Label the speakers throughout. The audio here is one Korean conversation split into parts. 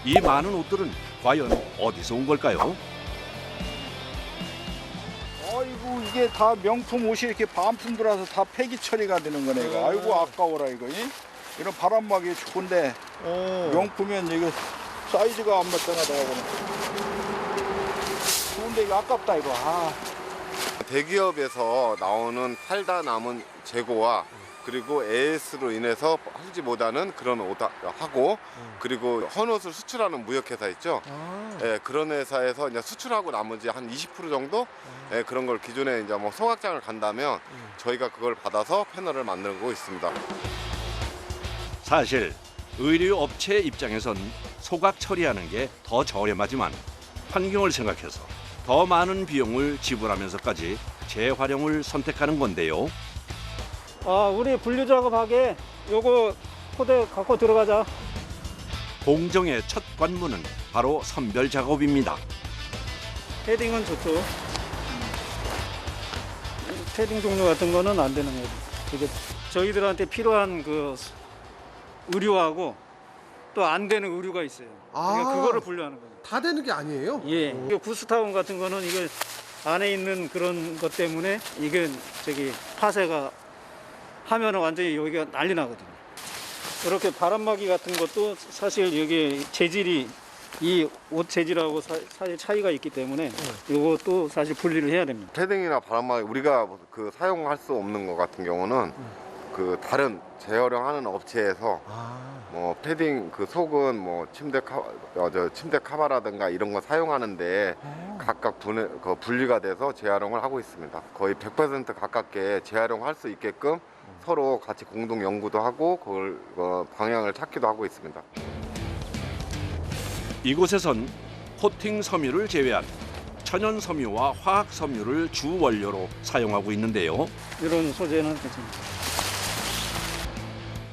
Speaker 1: 이 많은 옷들은 과연 어디서 온 걸까요?
Speaker 2: 아이고 이게 다 명품 옷이 이렇게 반품 들어와서 다 폐기 처리가 되는 거네 이거. 아이고 아까워라 이거. 이런 바람막이 좋은데 명품이면 이거 사이즈가 안 맞잖아 내가 보면. 좋은데 이거 아깝다 이거.
Speaker 3: 대기업에서 나오는 팔다 남은 재고와 그리고 AS로 인해서 하지 못하는 그런 옷 하고 그리고 헌옷을 수출하는 무역회사 있죠. 예, 그런 회사에서 이제 수출하고 나머지 한 20% 정도 예, 그런 걸 기존에 이제 뭐 소각장을 간다면 저희가 그걸 받아서 패널을 만들고 있습니다.
Speaker 1: 사실 의류 업체 입장에선 소각 처리하는 게 더 저렴하지만 환경을 생각해서 더 많은 비용을 지불하면서까지 재활용을 선택하는 건데요.
Speaker 4: 우리 분류 작업하게 요거 포대 갖고 들어가자.
Speaker 1: 공정의 첫 관문은 바로 선별 작업입니다.
Speaker 4: 패딩은 좋죠. 패딩 종류 같은 거는 안 되는 거죠. 이게 저희들한테 필요한 그 의류하고 또 안 되는 의류가 있어요. 그러니까 그거를 분류하는 거예요.
Speaker 5: 다 되는 게 아니에요?
Speaker 4: 예. 이게 구스타운 같은 거는 이게 안에 있는 그런 것 때문에 이게 파쇄가 하면은 완전히 여기가 난리 나거든요. 이렇게 바람막이 같은 것도 사실 여기 재질이 이 옷 재질하고 사실 차이가 있기 때문에 이것도 사실 분리를 해야 됩니다.
Speaker 3: 패딩이나 바람막이 우리가 그 사용할 수 없는 것 같은 경우는 그 다른 재활용하는 업체에서 뭐 패딩 그 속은 뭐 침대 카바라든가 이런 거 사용하는데 각각 분리가 돼서 재활용을 하고 있습니다. 거의 100% 가깝게 재활용할 수 있게끔 서로 같이 공동 연구도 하고 그걸 방향을 찾기도 하고 있습니다.
Speaker 1: 이곳에선 코팅 섬유를 제외한 천연 섬유와 화학 섬유를 주 원료로 사용하고 있는데요.
Speaker 4: 이런 소재는 괜찮습니다.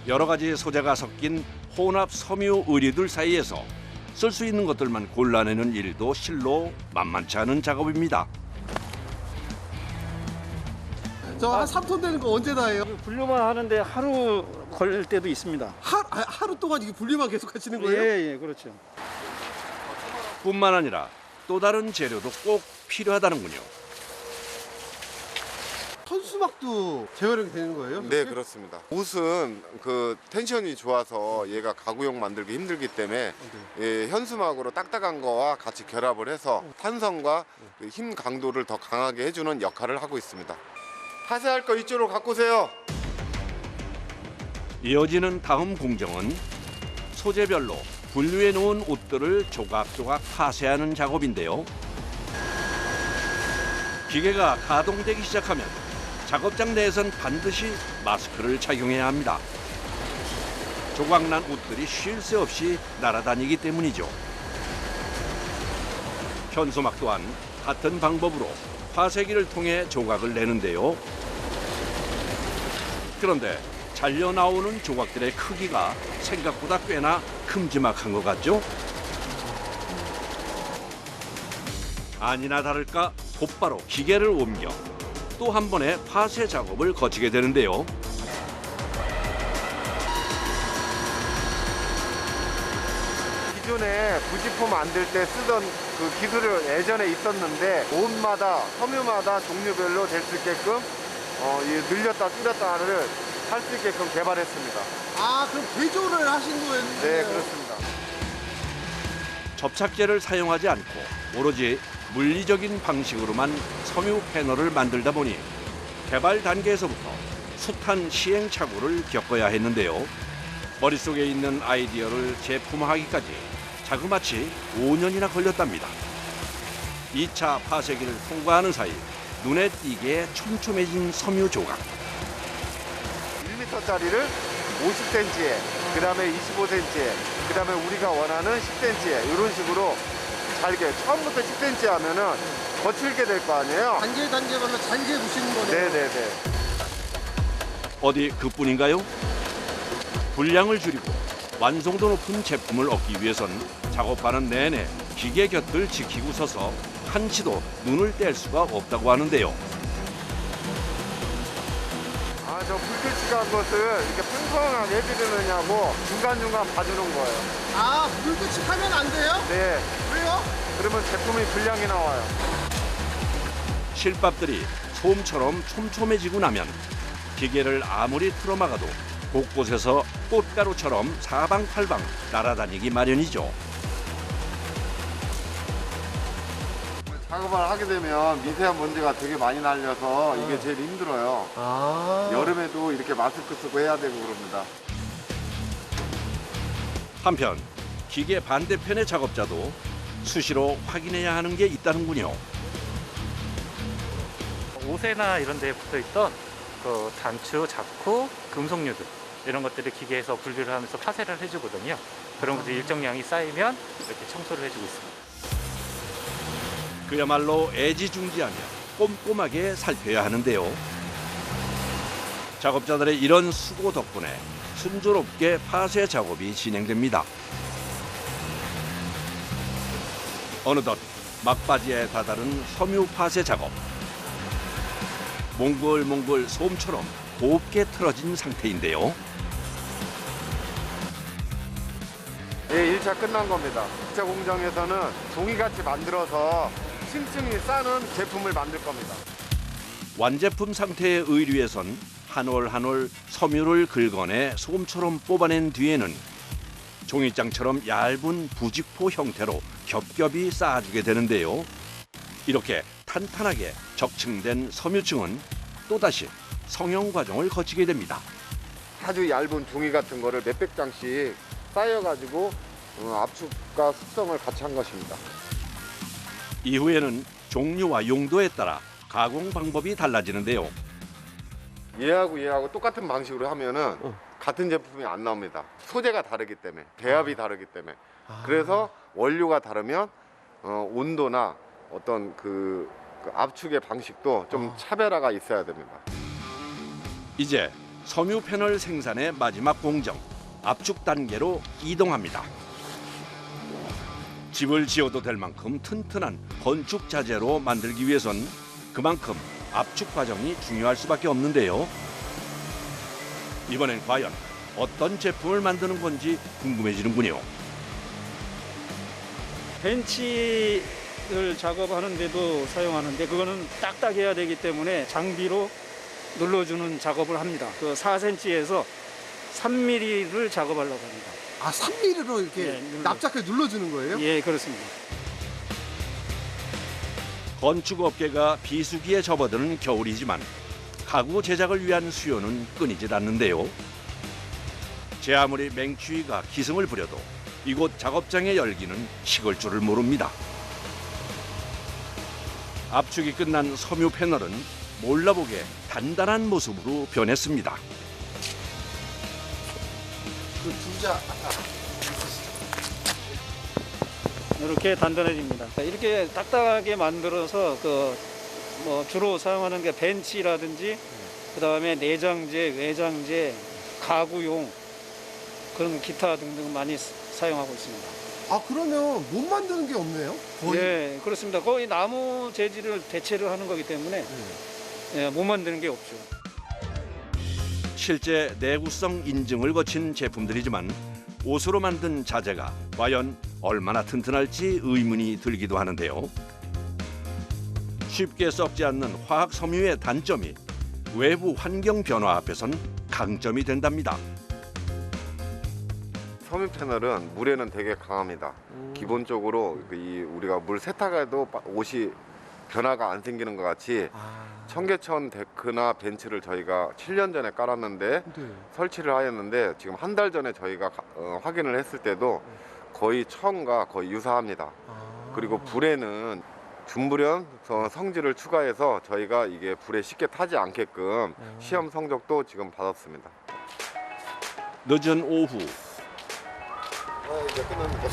Speaker 1: 여러 가지 소재가 섞인 혼합 섬유 의류들 사이에서 쓸 수 있는 것들만 골라내는 일도 실로 만만치 않은 작업입니다.
Speaker 5: 저 한 3톤 되는 거 언제 다 해요?
Speaker 4: 분류만 하는데 하루 걸릴 때도 있습니다.
Speaker 5: 하루 동안 이게 분리만 계속 하시는 거예요?
Speaker 4: 예, 그렇죠.
Speaker 1: 뿐만 아니라 또 다른 재료도 꼭 필요하다는군요.
Speaker 5: 현수막도 재활용이 되는 거예요?
Speaker 3: 네, 그렇습니다. 옷은 그 텐션이 좋아서 얘가 가구용 만들기 힘들기 때문에 예, 현수막으로 딱딱한 거와 같이 결합을 해서 탄성과 그 힘 강도를 더 강하게 해주는 역할을 하고 있습니다. 파쇄할 거 이쪽으로 갖고 오세요.
Speaker 1: 이어지는 다음 공정은 소재별로 분류해 놓은 옷들을 조각조각 파쇄하는 작업인데요. 기계가 가동되기 시작하면 작업장 내에선 반드시 마스크를 착용해야 합니다. 조각난 옷들이 쉴 새 없이 날아다니기 때문이죠. 현수막 또한 같은 방법으로 파쇄기를 통해 조각을 내는데요. 그런데 잘려 나오는 조각들의 크기가 생각보다 꽤나 큼지막한 것 같죠? 아니나 다를까 곧바로 기계를 옮겨 또 한 번의 파쇄 작업을 거치게 되는데요.
Speaker 3: 기존에 부직포 만들 때 쓰던 그 기술이 예전에 있었는데 옷마다 섬유마다 종류별로 될 수 있게끔 늘렸다 줄였다를 할 수 있게끔 개발했습니다.
Speaker 5: 그럼 개조를 하신 거예요?
Speaker 3: 네, 그렇습니다.
Speaker 1: 접착제를 사용하지 않고 오로지 물리적인 방식으로만 섬유 패널을 만들다 보니 개발 단계에서부터 숱한 시행착오를 겪어야 했는데요. 머릿속에 있는 아이디어를 제품화하기까지 자그마치 5년이나 걸렸답니다. 2차 파쇄기를 통과하는 사이 눈에 띄게 촘촘해진 섬유 조각.
Speaker 3: 1m짜리를 50cm에, 그 다음에 25cm에, 그 다음에 우리가 원하는 10cm에 이런 식으로 잘게 처음부터 10cm 하면은 거칠게 될 거 아니에요?
Speaker 5: 단계별로 잘게 부시는 거네요.
Speaker 3: 네네네.
Speaker 1: 어디 그뿐인가요? 분량을 줄이고 완성도 높은 제품을 얻기 위해선 작업하는 내내 기계 곁을 지키고 서서 한치도 눈을 뗄 수가 없다고 하는데요.
Speaker 3: 아, 저 불규칙한 것을 이렇게 평평하게 해드리느냐고 중간중간 봐주는 거예요.
Speaker 5: 아, 불규칙하면 안 돼요?
Speaker 3: 네,
Speaker 5: 왜요?
Speaker 3: 그러면 제품이 불량이 나와요.
Speaker 1: 실밥들이 솜처럼 촘촘해지고 나면 기계를 아무리 틀어막아도 곳곳에서 꽃가루처럼 사방팔방 날아다니기 마련이죠.
Speaker 3: 작업을 하게 되면 미세한 먼지가 되게 많이 날려서 이게 제일 힘들어요.
Speaker 5: 아.
Speaker 3: 여름에도 이렇게 마스크 쓰고 해야 되고 그럽니다.
Speaker 1: 한편 기계 반대편의 작업자도 수시로 확인해야 하는 게 있다는군요.
Speaker 6: 옷에나 이런 데에 붙어 있던 그 단추, 자쿠, 금속류들 이런 것들을 기계에서 분류를 하면서 파쇄를 해주거든요. 그런 것들이 일정량이 쌓이면 이렇게 청소를 해주고 있습니다.
Speaker 1: 그야말로 애지중지하며 꼼꼼하게 살펴야 하는데요. 작업자들의 이런 수고 덕분에 순조롭게 파쇄 작업이 진행됩니다. 어느덧 막바지에 다다른 섬유 파쇄 작업. 몽글몽글 솜처럼 곱게 틀어진 상태인데요.
Speaker 3: 예, 1차 끝난 겁니다. 2차 공정에서는 종이같이 만들어서 층층이 싸는 제품을 만들 겁니다.
Speaker 1: 완제품 상태의 의류에선 한 올 한 올 섬유를 긁어내 솜처럼 뽑아낸 뒤에는 종이장처럼 얇은 부직포 형태로 겹겹이 쌓아주게 되는데요. 이렇게 탄탄하게 적층된 섬유층은 또다시 성형 과정을 거치게 됩니다.
Speaker 3: 아주 얇은 종이 같은 거를 몇백 장씩 쌓여가지고 압축과 숙성을 같이 한 것입니다.
Speaker 1: 이후에는 종류와 용도에 따라 가공 방법이 달라지는데요.
Speaker 3: 얘하고 똑같은 방식으로 하면은 같은 제품이 안 나옵니다. 소재가 다르기 때문에, 배합이 다르기 때문에. 그래서 원료가 다르면 온도나 어떤 그 압축의 방식도 좀 차별화가 있어야 됩니다.
Speaker 1: 이제 섬유 패널 생산의 마지막 공정, 압축 단계로 이동합니다. 집을 지어도 될 만큼 튼튼한 건축 자재로 만들기 위해선 그만큼 압축 과정이 중요할 수밖에 없는데요. 이번엔 과연 어떤 제품을 만드는 건지 궁금해지는군요.
Speaker 4: 벤치를 작업하는데도 사용하는데 그거는 딱딱해야 되기 때문에 장비로 눌러주는 작업을 합니다. 그 4cm에서 3mm를 작업하려고 합니다.
Speaker 5: 아, 3mm로 이렇게
Speaker 4: 예,
Speaker 5: 납작하게 눌러주는 거예요?
Speaker 4: 예, 그렇습니다.
Speaker 1: 건축업계가 비수기에 접어드는 겨울이지만 가구 제작을 위한 수요는 끊이질 않는데요. 제 아무리 맹추위가 기승을 부려도 이곳 작업장의 열기는 식을 줄을 모릅니다. 압축이 끝난 섬유 패널은 몰라보게 단단한 모습으로 변했습니다.
Speaker 5: 그 두자
Speaker 4: 이렇게 단단해집니다. 이렇게 딱딱하게 만들어서 뭐 주로 사용하는 게 벤치라든지 그다음에 내장재, 외장재, 가구용 그런 기타 등등 많이 사용하고 있습니다.
Speaker 5: 아, 그러면 못 만드는 게 없네요? 거의.
Speaker 4: 예, 그렇습니다. 거의 나무 재질을 대체를 하는 거기 때문에 예, 못 만드는 게 없죠.
Speaker 1: 실제 내구성 인증을 거친 제품들이지만 옷으로 만든 자재가 과연 얼마나 튼튼할지 의문이 들기도 하는데요. 쉽게 썩지 않는 화학 섬유의 단점이 외부 환경 변화 앞에선 강점이 된답니다.
Speaker 3: 섬유 패널은 물에는 되게 강합니다. 기본적으로 우리가 물 세탁해도 옷이 변화가 안 생기는 것 같이 청계천 데크나 벤츠를 저희가 7년 전에 깔았는데
Speaker 5: 네.
Speaker 3: 설치를 하였는데 지금 한 달 전에 저희가 확인을 했을 때도 거의 처음과 거의 유사합니다. 그리고 불에는 준불연 성질을 추가해서 저희가 이게 불에 쉽게 타지 않게끔 시험 성적도 지금 받았습니다.
Speaker 1: 늦은 오후
Speaker 3: 이제 끝납니다.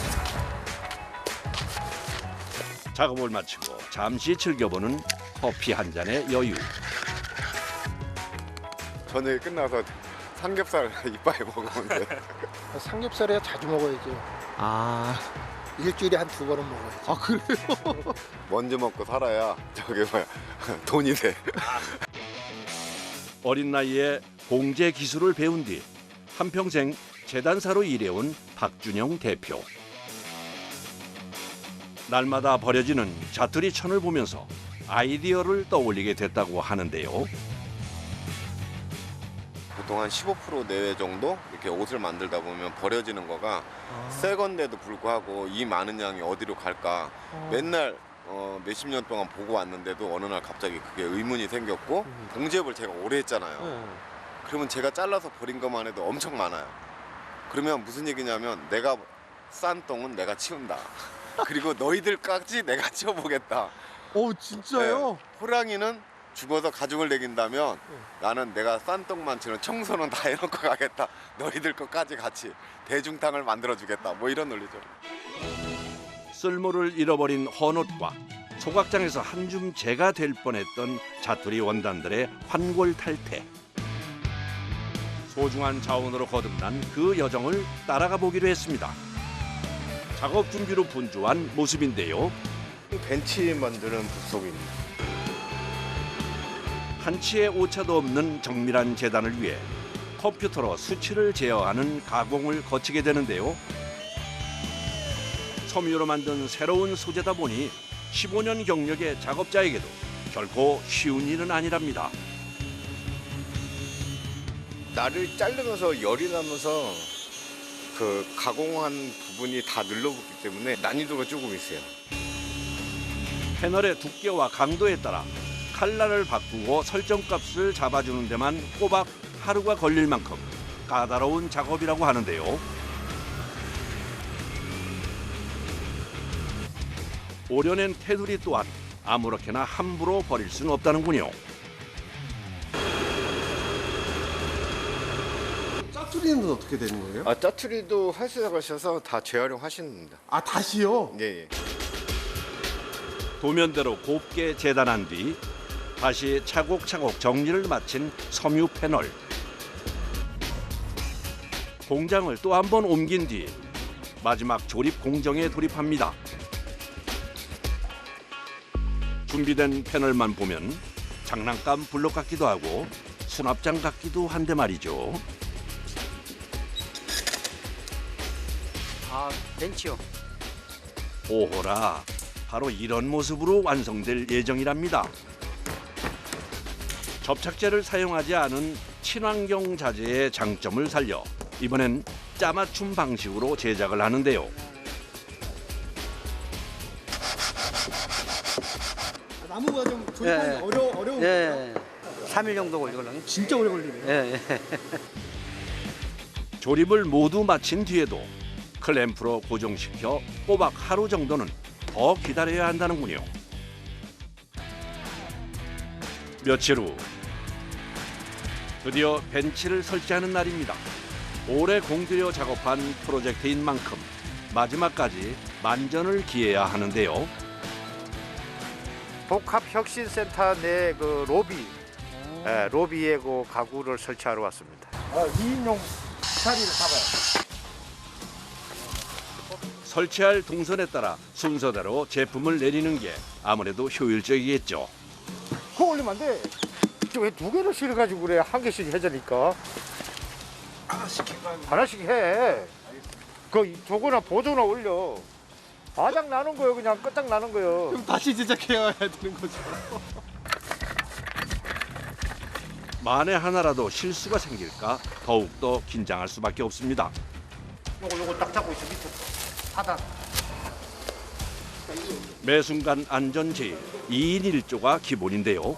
Speaker 1: 작업을 마치고 잠시 즐겨보는 커피 한 잔의 여유.
Speaker 3: 저녁에 끝나서 삼겹살 이빨 먹었는데
Speaker 7: 삼겹살이야 자주 먹어야죠.
Speaker 5: 아,
Speaker 7: 일주일에 한 2번은 먹어야죠.
Speaker 5: 아, 그래요?
Speaker 3: 먼저 먹고 살아야 저게 뭐야 돈이 돼.
Speaker 1: 어린 나이에 공제 기술을 배운 뒤 한평생 재단사로 일해온 박준영 대표. 날마다 버려지는 자투리 천을 보면서 아이디어를 떠올리게 됐다고 하는데요.
Speaker 3: 보통 한 15% 내외 정도 이렇게 옷을 만들다 보면 버려지는 거가 새 건데도 불구하고 이 많은 양이 어디로 갈까 맨날 몇십 년 동안 보고 왔는데도 어느 날 갑자기 그게 의문이 생겼고 봉제업을 제가 오래 했잖아요. 그러면 제가 잘라서 버린 것만 해도 엄청 많아요. 그러면 무슨 얘기냐면 내가 싼 똥은 내가 치운다. 그리고 너희들까지 내가 치워보겠다.
Speaker 5: 진짜요?
Speaker 3: 네, 호랑이는 죽어서 가죽을 내긴다면 나는 내가 싼 똥만 치는 청소는 다 해놓고 가겠다. 너희들 것까지 같이 대중탕을 만들어주겠다. 뭐 이런 논리죠.
Speaker 1: 쓸모를 잃어버린 헌옷과 소각장에서 한 줌 재가 될 뻔했던 자투리 원단들의 환골탈태. 소중한 자원으로 거듭난 그 여정을 따라가 보기로 했습니다. 작업 준비로 분주한 모습인데요.
Speaker 3: 벤치 만드는 부속입니다.
Speaker 1: 한치의 오차도 없는 정밀한 재단을 위해 컴퓨터로 수치를 제어하는 가공을 거치게 되는데요. 섬유로 만든 새로운 소재다 보니 15년 경력의 작업자에게도 결코 쉬운 일은 아니랍니다.
Speaker 3: 나를 자르면서 열이 나면서 그 가공한 부분이 다 눌러붙기 때문에 난이도가 조금 있어요.
Speaker 1: 패널의 두께와 강도에 따라 칼날을 바꾸고 설정값을 잡아주는 데만 꼬박 하루가 걸릴 만큼 까다로운 작업이라고 하는데요. 오려낸 테두리 또한 아무렇게나 함부로 버릴 수는 없다는군요.
Speaker 5: 짜투리는 어떻게 되는 거예요?
Speaker 3: 짜투리도 활수작하셔서 다 재활용하시는 겁니다.
Speaker 5: 다시요?
Speaker 3: 예.
Speaker 1: 도면대로 곱게 재단한 뒤 다시 차곡차곡 정리를 마친 섬유 패널. 공장을 또 한 번 옮긴 뒤 마지막 조립 공정에 돌입합니다. 준비된 패널만 보면 장난감 블록 같기도 하고 수납장 같기도 한데 말이죠.
Speaker 7: 벤치요.
Speaker 1: 오호라, 바로 이런 모습으로 완성될 예정이랍니다. 접착제를 사용하지 않은 친환경 자재의 장점을 살려 이번엔 짜맞춤 방식으로 제작을 하는데요.
Speaker 5: 나무가 좀 조립하기 어려운가요?
Speaker 7: 3일 정도 걸리거든요.
Speaker 5: 진짜 오래 걸리네요.
Speaker 1: 조립을 모두 마친 뒤에도 클램프로 고정시켜 꼬박 하루 정도는 더 기다려야 한다는군요. 며칠 후 드디어 벤치를 설치하는 날입니다. 오래 공들여 작업한 프로젝트인 만큼 마지막까지 만전을 기해야 하는데요.
Speaker 8: 복합혁신센터 내 그 로비에 그 가구를 설치하러 왔습니다.
Speaker 2: 2인용 자리를 잡아요.
Speaker 1: 설치할 동선에 따라 순서대로 제품을 내리는 게 아무래도 효율적이겠죠.
Speaker 8: 그거 올리면 안 돼. 왜 두 개를 실어가지고 그래? 한 개씩 해자니까. 하나씩 해. 그 저거나 보조나 올려. 아작 나는 거요, 그냥 끝장 나는 거요.
Speaker 5: 그럼 다시 제작해야 되는 거죠.
Speaker 1: 만에 하나라도 실수가 생길까 더욱더 긴장할 수밖에 없습니다.
Speaker 8: 요거 딱 잡고 있어, 밑에 하단.
Speaker 1: 매 순간 안전 제일 2인 1조가 기본인데요.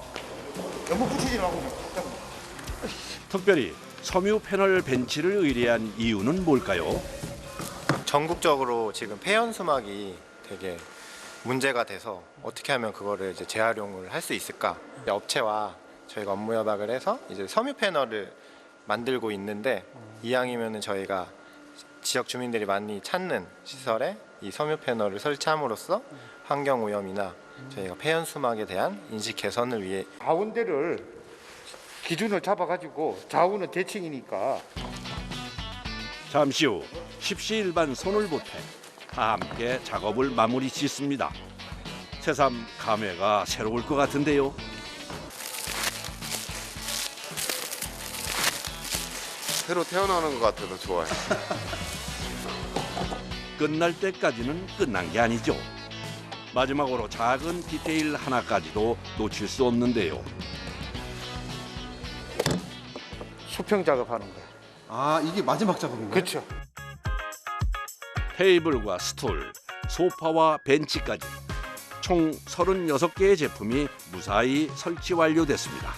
Speaker 8: 너무 붙이지 말고.
Speaker 1: 특별히 섬유 패널 벤치를 의뢰한 이유는 뭘까요?
Speaker 9: 전국적으로 지금 폐연 수막이 되게 문제가 돼서 어떻게 하면 그거를 이제 재활용을 할 수 있을까? 업체와 저희가 업무 협약을 해서 이제 섬유 패널을 만들고 있는데 이왕이면은 저희가 지역 주민들이 많이 찾는 시설에 이 섬유 패널을 설치함으로써 환경 오염이나 저희가 폐연 수막에 대한 인식 개선을 위해
Speaker 8: 가운데를 기준을 잡아가지고 좌우는 대칭이니까.
Speaker 1: 잠시 후 십시일반 손을 보태 다 함께 작업을 마무리 짓습니다. 새삼 감회가 새로울 것 같은데요.
Speaker 3: 새로 태어나는 것 같아서 좋아요.
Speaker 1: 끝날 때까지는 끝난 게 아니죠. 마지막으로 작은 디테일 하나까지도 놓칠 수 없는데요.
Speaker 8: 수평 작업하는 거야.
Speaker 5: 아, 이게 마지막 작업인가요?
Speaker 8: 그렇죠.
Speaker 1: 테이블과 스툴, 소파와 벤치까지 총 36개의 제품이 무사히 설치 완료됐습니다.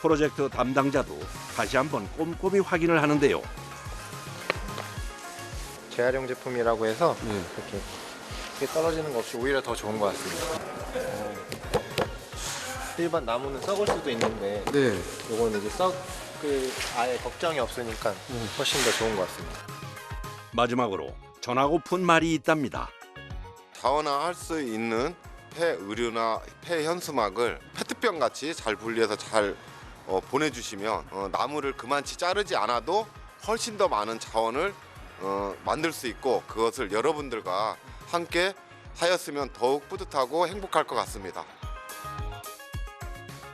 Speaker 1: 프로젝트 담당자도 다시 한번 꼼꼼히 확인을 하는데요.
Speaker 9: 재활용 제품이라고 해서 이렇게 떨어지는 거 없이 오히려 더 좋은 것 같습니다. 일반 나무는 썩을 수도 있는데
Speaker 5: 네.
Speaker 9: 요거는 이제 아예 걱정이 없으니까 훨씬 더 좋은 것 같습니다.
Speaker 1: 마지막으로 전하고픈 말이 있답니다.
Speaker 3: 자원화할 수 있는 폐의류나 폐현수막을 페트병 같이 잘 분리해서 잘 보내주시면 나무를 그만치 자르지 않아도 훨씬 더 많은 자원을 만들 수 있고 그것을 여러분들과 함께 하였으면 더욱 뿌듯하고 행복할 것 같습니다.